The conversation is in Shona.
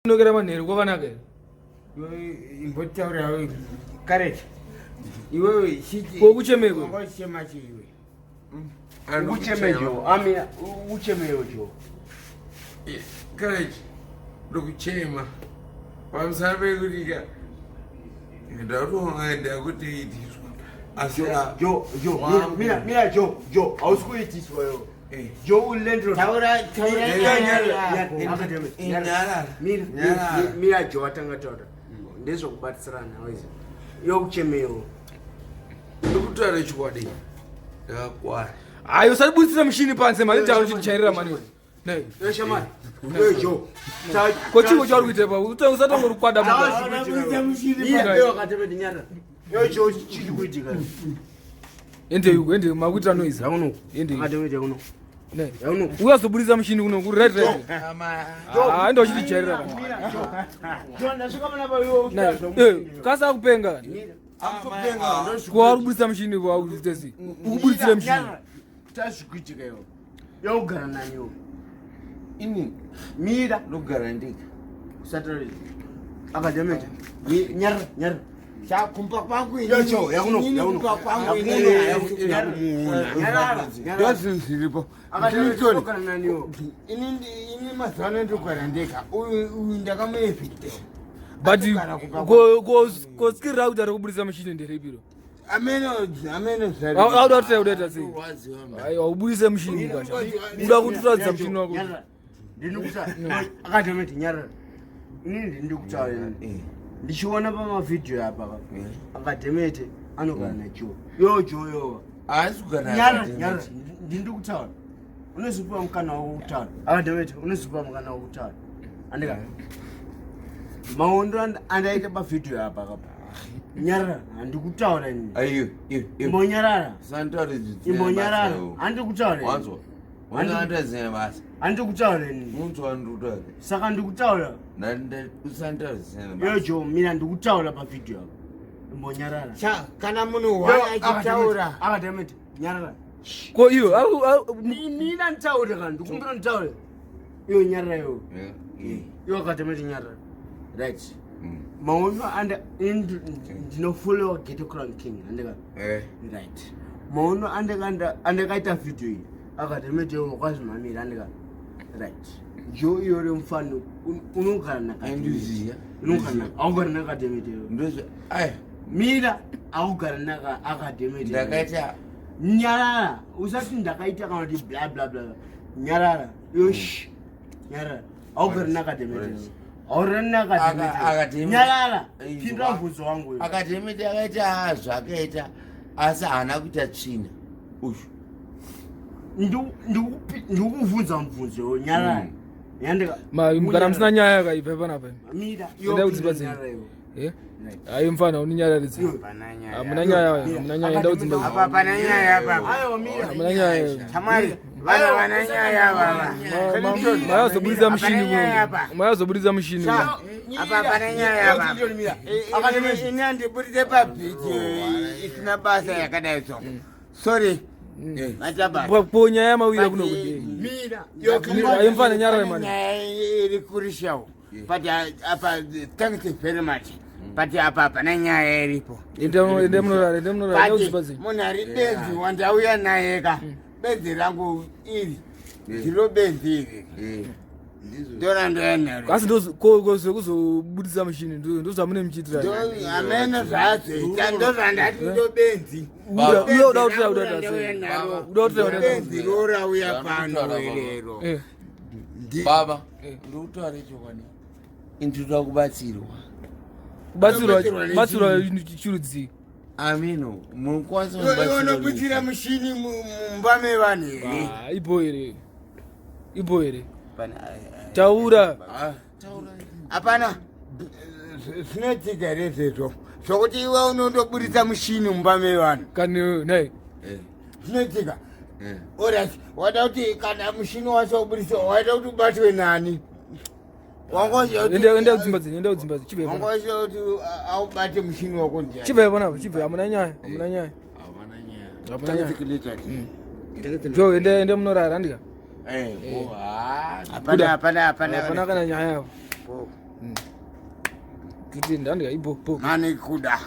No get a man here, go on again. In Botaura, correct. You will see which you may go. And which may you? I mean, which may you? Courage. Look, Chema. I'm sorry, good. And I don't mind a good eat. I said, Joe, Joe, I was going to teach for you. Joe will lend you. Me, I Joe Tangatoda. This of Batsran, how is it? Yo, Chemeo. Look at rich body. Why? I was able to some machine pants and my intelligent chair money. No, Shaman. Joe. What you were with about? Tell us that I'm quite a Joe, into my winter noise. I don't know. I don't know. Who has the Buddhism machine? Who read it? I don't see chair. Casa Penga. Qual Buddhism machine? Who Buddhism machine? That's critical. Yoga and you. In me that look guaranteed. Saturday. Academic. Nyar. Sa kumpak pangku ini. Yo, ini masalah itu kerandeka. Uinda kami efite. But go skill out that Buddhism machine in the Rebiro. Ameno. How do I say that? I Buddhism machine. You don't trust something. Academic nyar. Ini ndikuta. Ndishiona pa video hapa akatemete anogana nacho yo asugana nyara ndikutaura unozipa mukana woutano akatemete unozipa mukana woutano andika maondo andaita pa video hapa kapa nyara andikutaura ni ayo imbonyarara santore imbonyarara andikutaura wanzo wandaze basi andikutaura ni muntu andutaura saka ndikutaura nande usantore yo mina ndikutaura pa video hapa imbonyarara cha kana munhu waachitaura akatemete nyarara ko iyo mina ntaure kana ndikumbira ntaure yo nyarara yo akatemete nyarara right maono and ndinofollow Ghetto Crown King andika right maono andikaita video iyi akatemete ukwazi mamira andika right yo yore mfano unogara nakaenduziya unogara augara nakatemete ndoze ai mira augara naka akatemete ndakaita nyarara usati ndakaita kana kuti bla bla bla nyarara yosh nyarara augara nakatemete Orena akatemete nyarara pindra mvuzo wangu akatemete akaita zvakaita asi hana kuita tsvina ushu ndikuvunza mvunzo nyarara yandika mugara musina nyaya yakaipa panapa mira ayo mfana uninyararidza amuna nyaya enda kudzimba apa pana nyaya baba ayo mira amuna nyaya tamari vana nyaya baba mayazoburitsa mushini apa pana nyaya baba akatemete ine ndiburitse pabhiti isina basa yakadai so sorry po nyaya yamawira kuno kuti mira ayo mfana nyarara mani iri kurishawo but apa thank you very much but apa pana nyaya iripo ende munorara munhu ari benzi wandauya naye ka benzi rangu iri ndiro benzi iri ndora ndoyanaro asi ndozokuzobudisa mushini ndozvamune muchiitira amene zvazoita ndozvandati ndo benzi benzi rorauya pano irero baba ndokutaura chokwadi intoda kubatsirwa chirudzi amino munobutsira mushini mumba mevanhu here ipo here taura hapana zvinoitika rezvezvo zvokuti iwe unondoburitsa mushini mumba mevanhu kani nai zvinoitika orit wada kuti kana mushini wacho uburitsa waida kuti ubatwe nani enda kudzimba wangosha kuti aubate mushini wako chibve panapa chibve hamuna nyaya jo ende munorara andika hapana kana nyaya yavo kuti ndandika ipo mani kuda